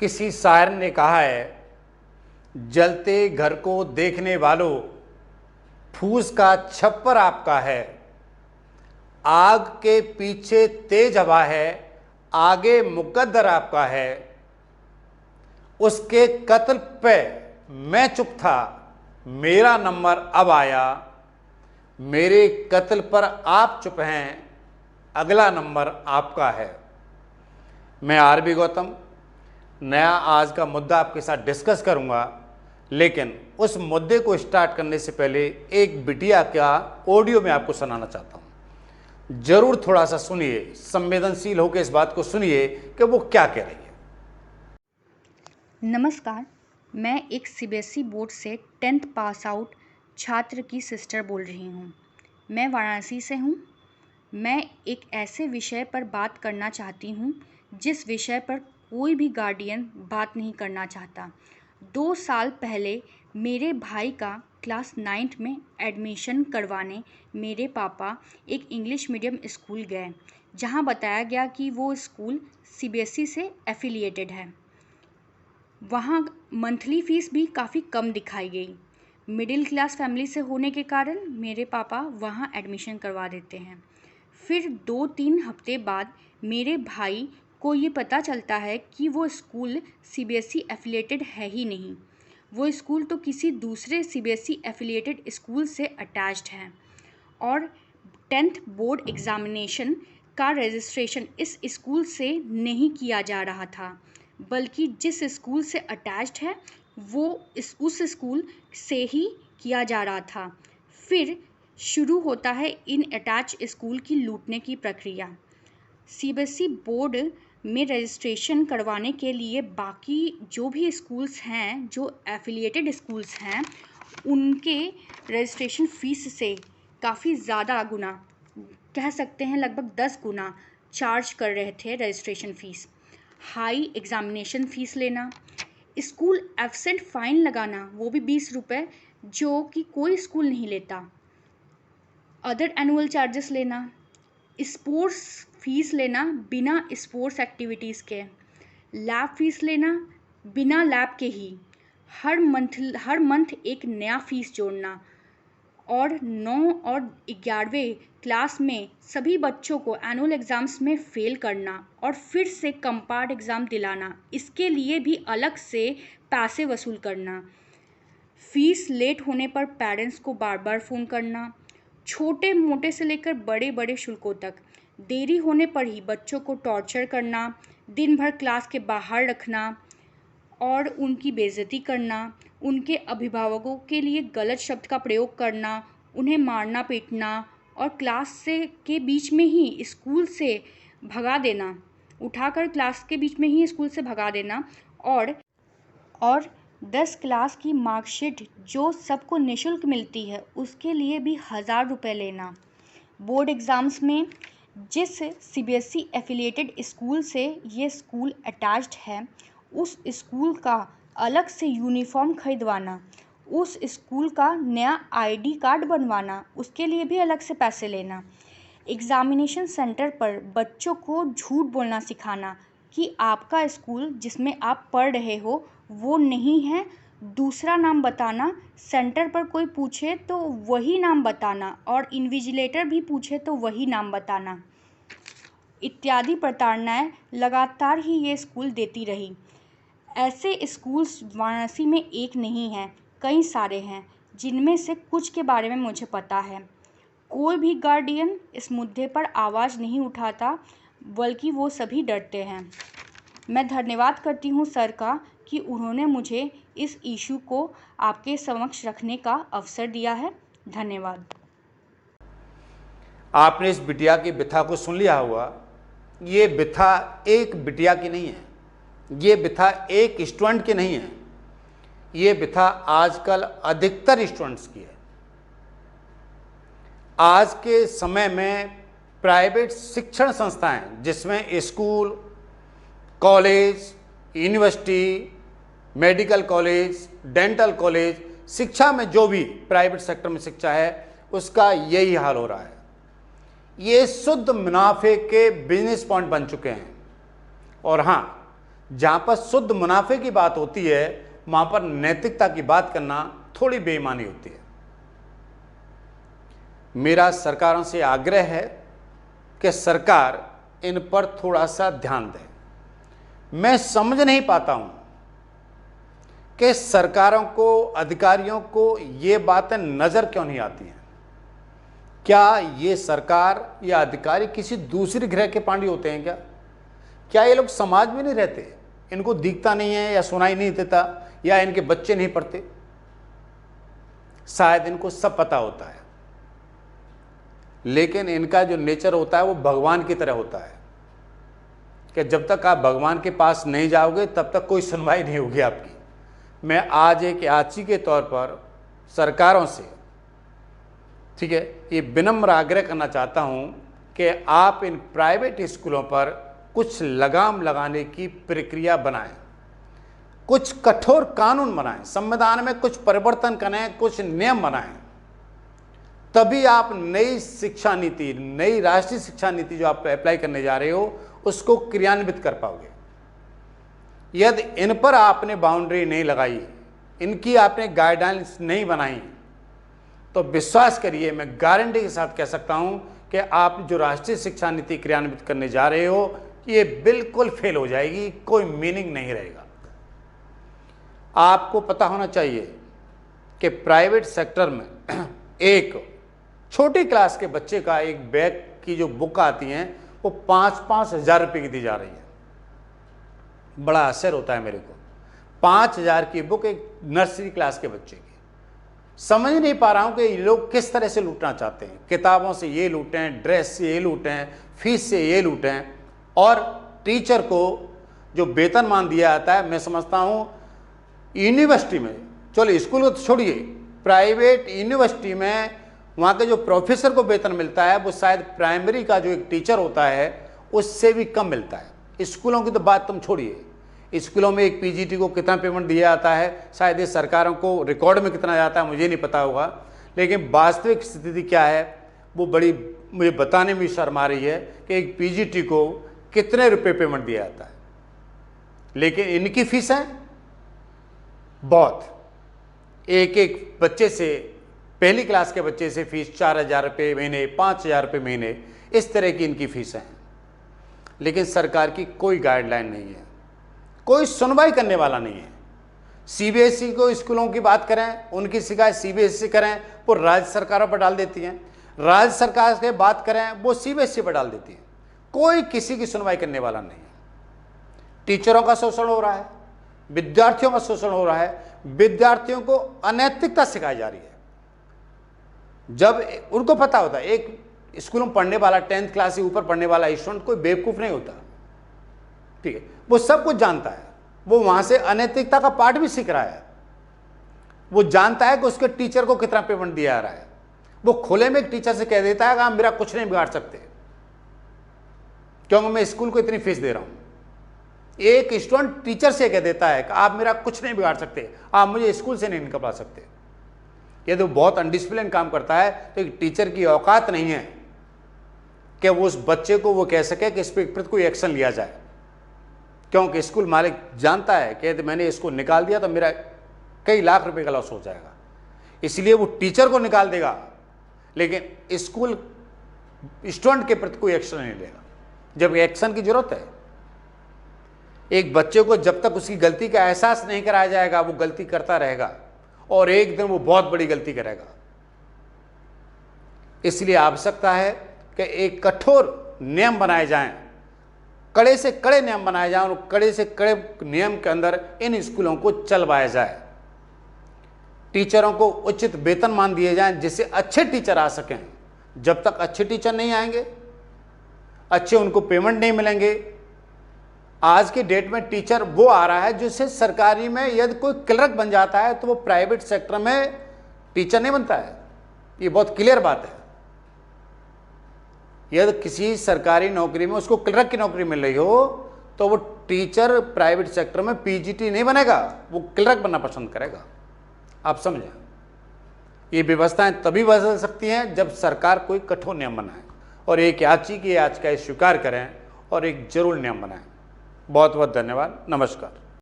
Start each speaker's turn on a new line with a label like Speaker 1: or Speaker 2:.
Speaker 1: किसी शायर ने कहा है, जलते घर को देखने वालों, फूस का छप्पर आपका है। आग के पीछे तेज हवा है, आगे मुकद्दर आपका है। उसके कत्ल पे मैं चुप था, मेरा नंबर अब आया। मेरे कत्ल पर आप चुप हैं, अगला नंबर आपका है। मैं आरबी गौतम नया आज का मुद्दा आपके साथ डिस्कस करूंगा, लेकिन उस मुद्दे को स्टार्ट करने से पहले एक बिटिया का ऑडियो में आपको सुनाना चाहता हूं। जरूर थोड़ा सा सुनिए, संवेदनशील होकर इस बात को सुनिए कि वो क्या कह रही है।
Speaker 2: नमस्कार, मैं एक सीबीएसई बोर्ड से 10th पास आउट छात्र की सिस्टर बोल रही हूँ। मैं वाराणसी से हूँ। मैं एक ऐसे विषय पर बात करना चाहती हूँ जिस विषय पर कोई भी गार्डियन बात नहीं करना चाहता। 2 साल पहले मेरे भाई का क्लास 9th में एडमिशन करवाने मेरे पापा एक इंग्लिश मीडियम स्कूल गए, जहाँ बताया गया कि वो स्कूल सीबीएसई से एफिलिएटेड है। वहाँ मंथली फ़ीस भी काफ़ी कम दिखाई गई। मिडिल क्लास फैमिली से होने के कारण मेरे पापा वहाँ एडमिशन करवा देते हैं। फिर 2-3 हफ्ते बाद मेरे भाई को ये पता चलता है कि वो स्कूल सीबीएसई एफिलिएटेड है ही नहीं। वो स्कूल तो किसी दूसरे सीबीएसई एफिलिएटेड स्कूल से अटैच्ड है और 10th बोर्ड एग्ज़ामिनेशन का रजिस्ट्रेशन इस स्कूल से नहीं किया जा रहा था, बल्कि जिस स्कूल से अटैच्ड है वो उस स्कूल से ही किया जा रहा था। फिर शुरू होता है इन अटैच स्कूल की लूटने की प्रक्रिया। सीबीएसई बोर्ड में रजिस्ट्रेशन करवाने के लिए बाकी जो भी स्कूल्स हैं, जो एफिलिएटेड स्कूल्स हैं, उनके रजिस्ट्रेशन फ़ीस से काफ़ी ज़्यादा गुना, कह सकते हैं लगभग 10 गुना चार्ज कर रहे थे registration fees. High examination fees लेना, स्कूल एब्सेंट फ़ाइन लगाना, वो भी 20 रुपये, जो कि कोई स्कूल नहीं लेता। अदर एनुअल चार्जेस लेना, स्पोर्ट्स फ़ीस लेना बिना स्पोर्ट्स एक्टिविटीज़ के, लैब फ़ीस लेना बिना लैब के ही, हर मंथ एक नया फ़ीस जोड़ना, और 9 और 11वीं क्लास में सभी बच्चों को एनुअल एग्ज़ाम्स में फ़ेल करना और फिर से कंपार्ट एग्ज़ाम दिलाना, इसके लिए भी अलग से पैसे वसूल करना। फ़ीस लेट होने पर पेरेंट्स को बार बार फ़ोन करना, छोटे मोटे से लेकर बड़े बड़े शुल्कों तक। देरी होने पर ही बच्चों को टॉर्चर करना, दिन भर क्लास के बाहर रखना और उनकी बेइज्जती करना, उनके अभिभावकों के लिए गलत शब्द का प्रयोग करना, उन्हें मारना पीटना और क्लास से के बीच में ही स्कूल से भगा देना, उठाकर क्लास के बीच में ही स्कूल से भगा देना, और 10 क्लास की मार्कशीट जो सबको निःशुल्क मिलती है उसके लिए भी 1000 रुपये लेना। बोर्ड एग्ज़ाम्स में जिस सीबीएसई एफिलिएटेड स्कूल से ये स्कूल अटैच्ड है, उस स्कूल का अलग से यूनिफॉर्म खरीदवाना, उस स्कूल का नया आईडी कार्ड बनवाना, उसके लिए भी अलग से पैसे लेना। एग्ज़ामिनेशन सेंटर पर बच्चों को झूठ बोलना सिखाना कि आपका स्कूल जिसमें आप पढ़ रहे हो वो नहीं है, दूसरा नाम बताना, सेंटर पर कोई पूछे तो वही नाम बताना और इन्विजिलेटर भी पूछे तो वही नाम बताना, इत्यादि प्रताड़नाएं लगातार ही ये स्कूल देती रही। ऐसे स्कूल्स वाराणसी में एक नहीं हैं, कई सारे हैं, जिनमें से कुछ के बारे में मुझे पता है। कोई भी गार्डियन इस मुद्दे पर आवाज़ नहीं उठाता, बल्कि वो सभी डरते हैं। मैं धन्यवाद करती हूँ सर का कि उन्होंने मुझे इस इशू को आपके समक्ष रखने का अवसर दिया है। धन्यवाद।
Speaker 1: आपने इस बिटिया की व्यथा को सुन लिया होगा। ये व्यथा एक बिटिया की नहीं है, ये व्यथा एक स्टूडेंट की नहीं है, ये व्यथा आजकल अधिकतर स्टूडेंट्स की है। आज के समय में प्राइवेट शिक्षण संस्थाएं, जिसमें school, college, university, medical college, dental college, शिक्षा में जो भी प्राइवेट सेक्टर में शिक्षा है, उसका यही हाल हो रहा है। ये शुद्ध मुनाफे के बिजनेस पॉइंट बन चुके हैं। और हाँ, जहां पर शुद्ध मुनाफे की बात होती है वहां पर नैतिकता की बात करना थोड़ी बेईमानी होती है। मेरा सरकारों से आग्रह है कि सरकार इन पर थोड़ा सा ध्यान दे। मैं समझ नहीं पाता हूं कि सरकारों को, अधिकारियों को ये बातें नजर क्यों नहीं आती हैं। क्या ये सरकार या अधिकारी किसी दूसरे ग्रह के पांडे होते हैं क्या ये लोग समाज में नहीं रहते, इनको दिखता नहीं है या सुनाई नहीं देता, या इनके बच्चे नहीं पढ़ते? शायद इनको सब पता होता है, लेकिन इनका जो नेचर होता है वो भगवान की तरह होता है कि जब तक आप भगवान के पास नहीं जाओगे तब तक कोई सुनवाई नहीं होगी आपकी। मैं आज एक याची के तौर पर सरकारों से, ठीक है, ये विनम्र आग्रह करना चाहता हूं कि आप इन प्राइवेट स्कूलों पर कुछ लगाम लगाने की प्रक्रिया बनाएं, कुछ कठोर कानून बनाएं, संविधान में कुछ परिवर्तन करें, कुछ नियम बनाएं, तभी आप नई शिक्षा नीति, नई राष्ट्रीय शिक्षा नीति जो आप अप्लाई करने जा रहे हो उसको क्रियान्वित कर पाओगे। यदि इन पर आपने बाउंड्री नहीं लगाई, इनकी आपने गाइडलाइंस नहीं बनाई, तो विश्वास करिए, मैं गारंटी के साथ कह सकता हूं कि आप जो राष्ट्रीय शिक्षा नीति क्रियान्वित करने जा रहे हो ये बिल्कुल फेल हो जाएगी, कोई मीनिंग नहीं रहेगा। आपको पता होना चाहिए कि प्राइवेट सेक्टर में एक छोटी क्लास के बच्चे का एक बैग की जो बुक आती हैं वो 5-5 हज़ार रुपये की दी जा रही है। बड़ा आश्चर्य होता है मेरे को, 5 हज़ार की बुक एक नर्सरी क्लास के बच्चे की। समझ नहीं पा रहा हूं कि ये लोग किस तरह से लूटना चाहते हैं। किताबों से ये लूटें, ड्रेस से ये लूटें, फीस से ये लूटें, और टीचर को जो वेतनमान दिया जाता है, मैं समझता हूं यूनिवर्सिटी में, चलो स्कूल को तो छोड़िए, प्राइवेट यूनिवर्सिटी में वहाँ के जो प्रोफेसर को वेतन मिलता है वो शायद प्राइमरी का जो एक टीचर होता है उससे भी कम मिलता है। स्कूलों की तो बात तुम छोड़िए, स्कूलों में एक पीजीटी को कितना पेमेंट दिया जाता है, शायद ये सरकारों को रिकॉर्ड में कितना जाता है मुझे नहीं पता होगा, लेकिन वास्तविक स्थिति क्या है वो बड़ी मुझे बताने में शर्म आ रही है कि एक पीजीटी को कितने रुपए पेमेंट दिया जाता है। लेकिन इनकी फीस है बहुत, एक एक बच्चे से, पहली क्लास के बच्चे से फीस 4,000 रुपये महीने, 5,000 रुपये महीने, इस तरह की इनकी फीस हैं। लेकिन सरकार की कोई गाइडलाइन नहीं है, कोई सुनवाई करने वाला नहीं है। सीबीएसई को स्कूलों की बात करें, उनकी शिकायत सीबीएसई करें, वो राज्य सरकारों पर डाल देती हैं, राज्य सरकार से बात करें वो सीबीएसई पर डाल देती है। कोई किसी की सुनवाई करने वाला नहीं है। टीचरों का शोषण हो रहा है, विद्यार्थियों का शोषण हो रहा है, विद्यार्थियों को अनैतिकता सिखाई जा रही है। जब उनको पता होता है, एक स्कूल में पढ़ने वाला 10th क्लास से ऊपर पढ़ने वाला स्टूडेंट कोई बेवकूफ़ नहीं होता, ठीक है, वो सब कुछ जानता है, वो वहाँ से अनैतिकता का पाठ भी सीख रहा है, वो जानता है कि उसके टीचर को कितना पेमेंट दिया जा रहा है। वो खुले में एक टीचर से कह देता है कि आप मेरा कुछ नहीं बिगाड़ सकते क्योंकि मैं स्कूल को इतनी फीस दे रहा हूँ। एक स्टूडेंट टीचर से कह देता है कि आप मेरा कुछ नहीं बिगाड़ सकते, आप मुझे स्कूल से नहीं निकलवा सकते। यदि वो बहुत अनडिसिप्लिन काम करता है तो एक टीचर की औकात नहीं है कि वो उस बच्चे को वो कह सके कि इस पर कोई एक्शन लिया जाए, क्योंकि स्कूल मालिक जानता है कि यदि मैंने इसको निकाल दिया तो मेरा कई लाख रुपए का लॉस हो जाएगा, इसलिए वो टीचर को निकाल देगा, लेकिन स्कूल स्टूडेंट के प्रति कोई एक्शन नहीं लेगा, जब एक्शन की जरूरत है। एक बच्चे को जब तक उसकी गलती का एहसास नहीं कराया जाएगा वो गलती करता रहेगा और एक दिन वो बहुत बड़ी गलती करेगा। इसलिए आवश्यकता है कि एक कठोर नियम बनाए जाएं, कड़े से कड़े नियम बनाए जाएं और कड़े से कड़े नियम के अंदर इन स्कूलों को चलवाया जाए। टीचरों को उचित वेतनमान दिए जाएं जिससे अच्छे टीचर आ सकें। जब तक अच्छे टीचर नहीं आएंगे, अच्छे उनको पेमेंट नहीं मिलेंगे। आज के डेट में टीचर वो आ रहा है जिससे सरकारी में यदि कोई क्लर्क बन जाता है तो वो प्राइवेट सेक्टर में टीचर नहीं बनता है, ये बहुत क्लियर बात है। यदि किसी सरकारी नौकरी में उसको क्लर्क की नौकरी मिल रही हो तो वो टीचर प्राइवेट सेक्टर में पीजीटी नहीं बनेगा, वो क्लर्क बनना पसंद करेगा। आप समझें, ये व्यवस्थाएं तभी बदल सकती हैं जब सरकार कोई कठोर नियम बनाए और एक याची की याचिका स्वीकार करें और एक जरूर नियम बनाएं। बहुत बहुत धन्यवाद। नमस्कार।